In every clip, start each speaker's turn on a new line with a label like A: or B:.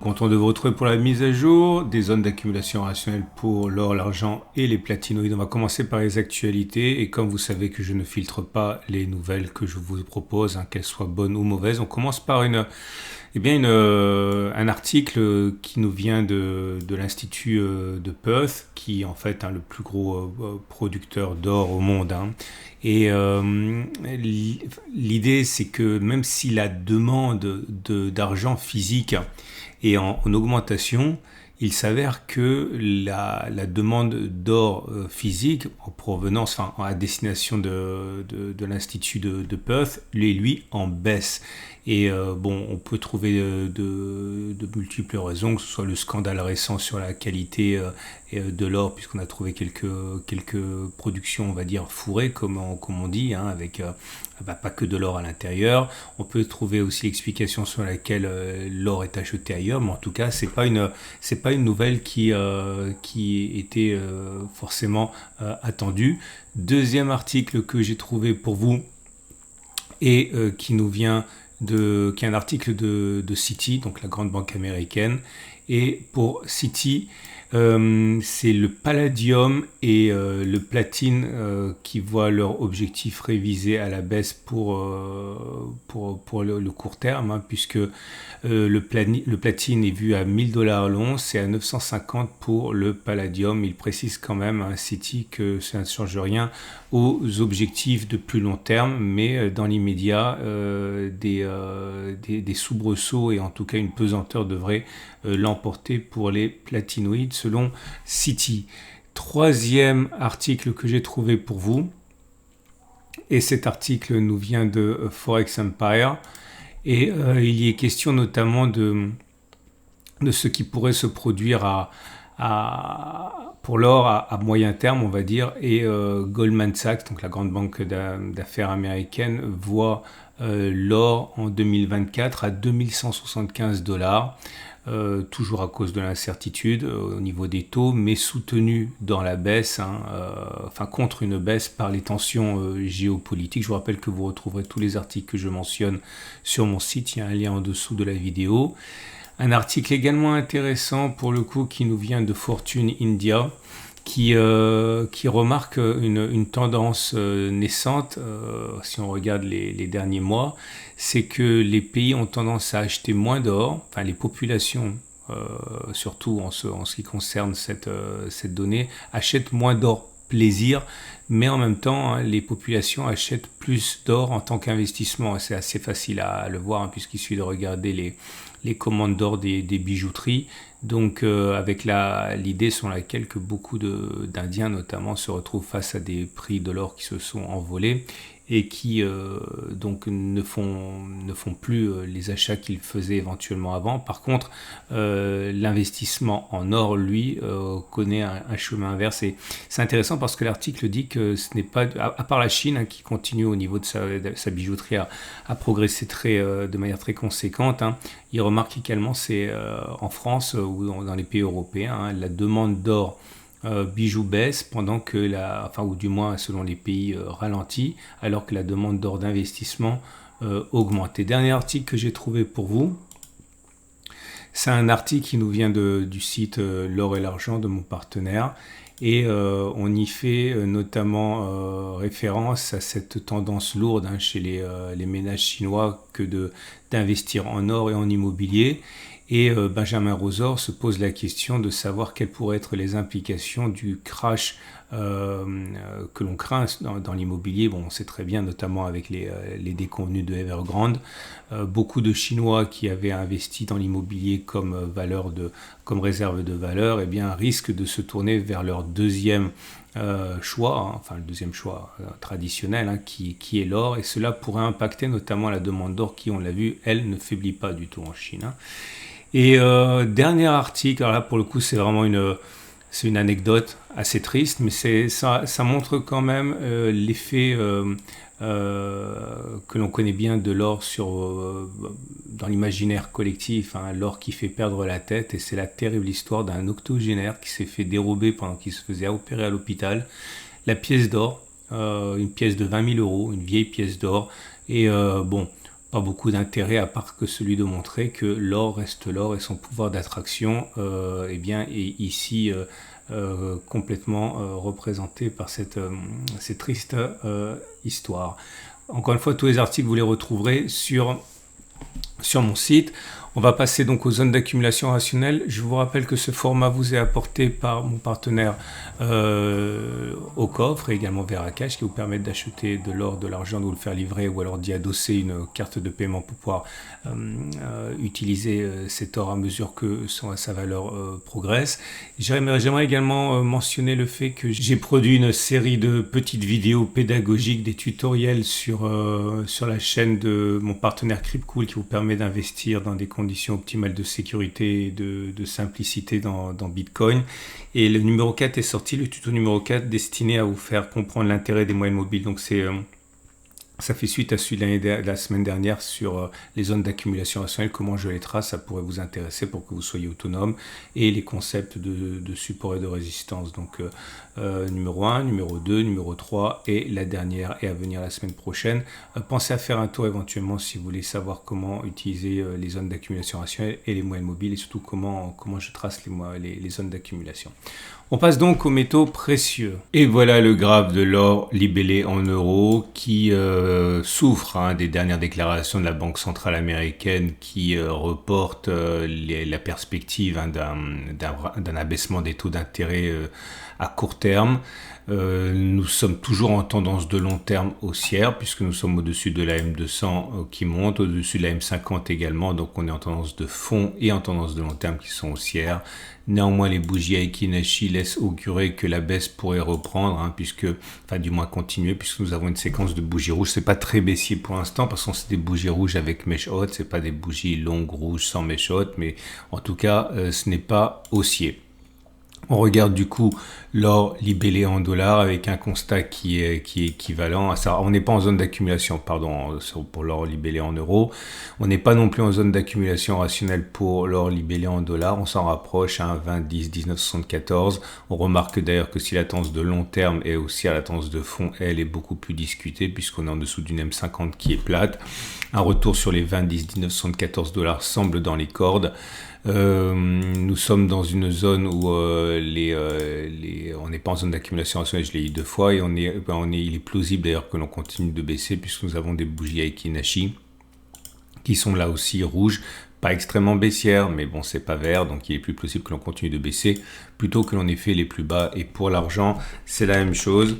A: Content de vous retrouver pour la mise à jour des zones d'accumulation rationnelle pour l'or, l'argent et les platinoïdes. On va commencer par les actualités et comme vous savez que je ne filtre pas les nouvelles que je vous propose, qu'elles soient bonnes ou mauvaises, on commence par un article qui nous vient de l'Institut de Perth, qui est en fait le plus gros producteur d'or au monde. Et l'idée, c'est que même si la demande d'argent physique est en augmentation, il s'avère que la demande d'or physique en provenance, à destination de l'Institut de Perth, lui en baisse. Et on peut trouver de multiples raisons, que ce soit le scandale récent sur la qualité de l'or, puisqu'on a trouvé quelques productions, on va dire, fourrées, comme on dit, avec pas que de l'or à l'intérieur. On peut trouver aussi l'explication sur laquelle l'or est acheté ailleurs, mais en tout cas, c'est pas une nouvelle qui était forcément attendue. Deuxième article que j'ai trouvé pour vous et qui nous vient qui est un article de Citi, donc la grande banque américaine. Et pour Citi, c'est le palladium et le platine qui voient leur objectif révisé à la baisse pour le court terme, puisque le platine est vu à 1000 $ l'once et à 950 pour le palladium. Il précise quand même Citi que ça ne change rien aux objectifs de plus long terme, mais dans l'immédiat, des soubresauts et en tout cas une pesanteur devrait l'emporter pour les platinoïdes selon Citi. Troisième article que j'ai trouvé pour vous, et cet article nous vient de Forex Empire, et il y est question notamment de ce qui pourrait se produire pour l'or à moyen terme, on va dire, et Goldman Sachs, donc la grande banque d'affaires américaine, voit l'or en 2024 à 2175 $. Toujours à cause de l'incertitude au niveau des taux, mais soutenu dans la baisse, contre une baisse par les tensions géopolitiques. Je vous rappelle que vous retrouverez tous les articles que je mentionne sur mon site, il y a un lien en dessous de la vidéo. Un article également intéressant pour le coup qui nous vient de Fortune India, qui remarque une tendance naissante, si on regarde les derniers mois, c'est que les pays ont tendance à acheter moins d'or, les populations, surtout en ce qui concerne cette donnée, achètent moins d'or plaisir, mais en même temps, les populations achètent plus d'or en tant qu'investissement. C'est assez facile à le voir, puisqu'il suffit de regarder les commandes d'or des bijouteries. Donc avec l'idée selon laquelle que beaucoup d'Indiens notamment se retrouvent face à des prix de l'or qui se sont envolés et qui donc ne font plus les achats qu'ils faisaient éventuellement avant. Par contre, l'investissement en or, lui, connaît un chemin inverse. Et c'est intéressant parce que l'article dit que ce n'est pas, à part la Chine, qui continue au niveau de sa bijouterie à progresser de manière très conséquente, il remarque également c'est en France ou dans les pays européens, la demande d'or bijoux baisse pendant que ou du moins selon les pays ralentit, alors que la demande d'or d'investissement augmente. Et dernier article que j'ai trouvé pour vous, c'est un article qui nous vient du site L'or et l'argent de mon partenaire. Et on y fait notamment référence à cette tendance lourde chez les ménages chinois que d'investir en or et en immobilier. Et Benjamin Rosor se pose la question de savoir quelles pourraient être les implications du crash que l'on craint dans l'immobilier. Bon, on sait très bien, notamment avec les déconvenus de Evergrande, beaucoup de Chinois qui avaient investi dans l'immobilier comme réserve de valeur, risquent de se tourner vers leur deuxième choix, le deuxième choix traditionnel, qui est l'or, et cela pourrait impacter notamment la demande d'or qui, on l'a vu, elle ne faiblit pas du tout en Chine. Et dernier article, alors là pour le coup c'est vraiment une anecdote assez triste, mais ça montre quand même l'effet que l'on connaît bien de l'or dans l'imaginaire collectif, l'or qui fait perdre la tête, et c'est la terrible histoire d'un octogénaire qui s'est fait dérober pendant qu'il se faisait opérer à l'hôpital, la pièce d'or, une pièce de 20 000 €, une vieille pièce d'or, et pas beaucoup d'intérêt à part que celui de montrer que l'or reste l'or et son pouvoir d'attraction eh bien, est ici complètement représenté par cette triste histoire. Encore une fois, tous les articles, vous les retrouverez sur mon site. On va passer donc aux zones d'accumulation rationnelle. Je vous rappelle que ce format vous est apporté par mon partenaire au coffre et également Veracash qui vous permettent d'acheter de l'or, de l'argent, de vous le faire livrer ou alors d'y adosser une carte de paiement pour pouvoir utiliser cet or à mesure que sa valeur progresse. J'aimerais également mentionner le fait que j'ai produit une série de petites vidéos pédagogiques, des tutoriels sur la chaîne de mon partenaire Cryptcool qui vous permet d'investir dans des conditions optimales de sécurité et de simplicité dans Bitcoin. Et le numéro 4 est sorti, le tuto numéro 4 destiné à vous faire comprendre l'intérêt des moyennes mobiles. Donc ça fait suite à celui de la semaine dernière sur les zones d'accumulation rationnelle, comment je les trace, ça pourrait vous intéresser pour que vous soyez autonome, et les concepts de support et de résistance. Donc numéro 1, numéro 2, numéro 3 et la dernière est à venir la semaine prochaine. Pensez à faire un tour éventuellement si vous voulez savoir comment utiliser les zones d'accumulation rationnelle et les moyennes mobiles et surtout comment je trace les zones d'accumulation. On passe donc aux métaux précieux. Et voilà le graphe de l'or libellé en euros qui souffre des dernières déclarations de la Banque centrale américaine qui reporte la perspective d'un abaissement des taux d'intérêt à court terme. Nous sommes toujours en tendance de long terme haussière puisque nous sommes au-dessus de la M200 qui monte, au-dessus de la M50 également, donc on est en tendance de fond et en tendance de long terme qui sont haussières. Néanmoins, les bougies Aiki Nashi laissent augurer que la baisse pourrait reprendre, du moins continuer, puisque nous avons une séquence de bougies rouges. C'est pas très baissier pour l'instant, parce que c'est des bougies rouges avec mèche haute, c'est pas des bougies longues rouges sans mèche haute, mais en tout cas, ce n'est pas haussier. On regarde du coup l'or libellé en dollars avec un constat qui est équivalent. On n'est pas en zone d'accumulation, pour l'or libellé en euros. On n'est pas non plus en zone d'accumulation rationnelle pour l'or libellé en dollars. On s'en rapproche à 20, 10, 19, 74. On remarque d'ailleurs que si la tendance de long terme est aussi à la tendance de fond, elle est beaucoup plus discutée puisqu'on est en dessous d'une M50 qui est plate. Un retour sur les 20, 10, 19, 74 dollars semble dans les cordes. Nous sommes dans une zone où on n'est pas en zone d'accumulation rationnelle, je l'ai dit 2 fois, et il est plausible d'ailleurs que l'on continue de baisser puisque nous avons des bougies Aiki Nashi qui sont là aussi rouges, pas extrêmement baissières, mais bon, c'est pas vert, donc il est plus possible que l'on continue de baisser plutôt que l'on ait fait les plus bas. Et pour l'argent, c'est la même chose.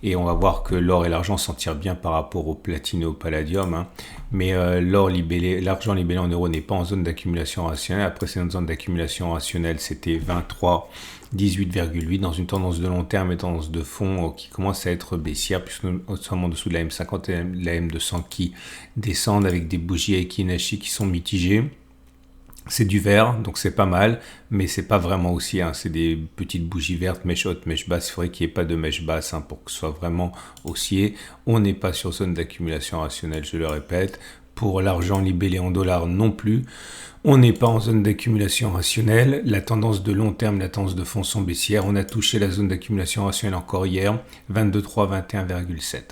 A: Et on va voir que l'or et l'argent s'en tirent bien par rapport au platine et au palladium. Mais l'argent libellé en euros n'est pas en zone d'accumulation rationnelle. La précédente zone d'accumulation rationnelle, c'était 23, 18,8 dans une tendance de long terme et tendance de fond qui commence à être baissière puisque nous sommes en dessous de la M50 et la M200 qui descendent avec des bougies Aiki Nashi qui sont mitigées. C'est du vert, donc c'est pas mal, mais c'est pas vraiment aussi, c'est des petites bougies vertes, mèche haute, mèche basse. Il faudrait qu'il n'y ait pas de mèche basse pour que ce soit vraiment haussier. On n'est pas sur zone d'accumulation rationnelle, je le répète. Pour l'argent libellé en dollars non plus. On n'est pas en zone d'accumulation rationnelle. La tendance de long terme, la tendance de fond sont baissières. On a touché la zone d'accumulation rationnelle encore hier, 22,3, 21,7.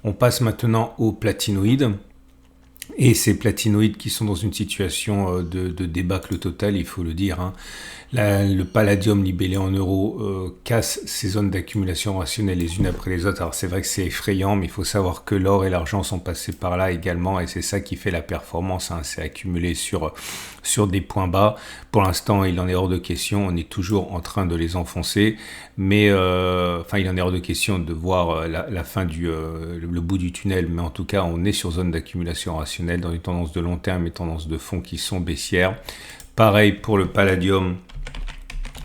A: On passe maintenant aux platinoïdes. Et ces platinoïdes qui sont dans une situation de débâcle total, il faut le dire. Le palladium libellé en euros casse ces zones d'accumulation rationnelle les unes après les autres. Alors c'est vrai que c'est effrayant, mais il faut savoir que l'or et l'argent sont passés par là également, et c'est ça qui fait la performance. C'est accumulé sur des points bas. Pour l'instant, il en est hors de question. On est toujours en train de les enfoncer, mais il en est hors de question de voir la fin le bout du tunnel. Mais en tout cas, on est sur zone d'accumulation rationnelle dans une tendance de long terme et tendance de fond qui sont baissières. Pareil pour le palladium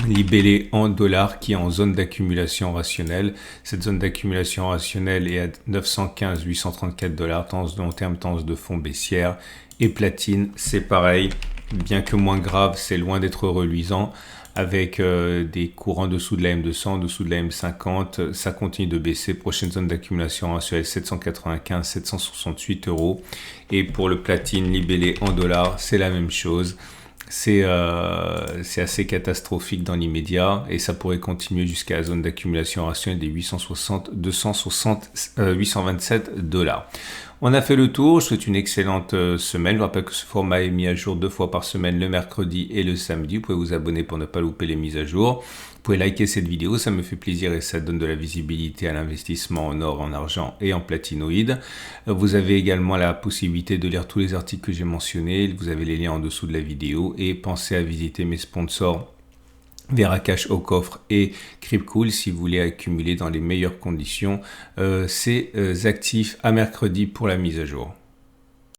A: libellé en dollars qui est en zone d'accumulation rationnelle. Cette zone d'accumulation rationnelle est à 915, 834 dollars, tendance de long terme, tendance de fond baissière. Et platine, c'est pareil, bien que moins grave, c'est loin d'être reluisant. Avec des cours en dessous de la M200, en dessous de la M50, ça continue de baisser. Prochaine zone d'accumulation rationnelle, 795, 768 euros. Et pour le platine libellé en dollars, c'est la même chose. C'est assez catastrophique dans l'immédiat et ça pourrait continuer jusqu'à la zone d'accumulation rationnelle des 827 dollars. On a fait le tour, je souhaite une excellente semaine. Je rappelle que ce format est mis à jour 2 fois par semaine, le mercredi et le samedi. Vous pouvez vous abonner pour ne pas louper les mises à jour. Vous pouvez liker cette vidéo, ça me fait plaisir et ça donne de la visibilité à l'investissement en or, en argent et en platinoïdes. Vous avez également la possibilité de lire tous les articles que j'ai mentionnés. Vous avez les liens en dessous de la vidéo et pensez à visiter mes sponsors Veracash au coffre et Cryptcool si vous voulez accumuler dans les meilleures conditions ces actifs à mercredi pour la mise à jour.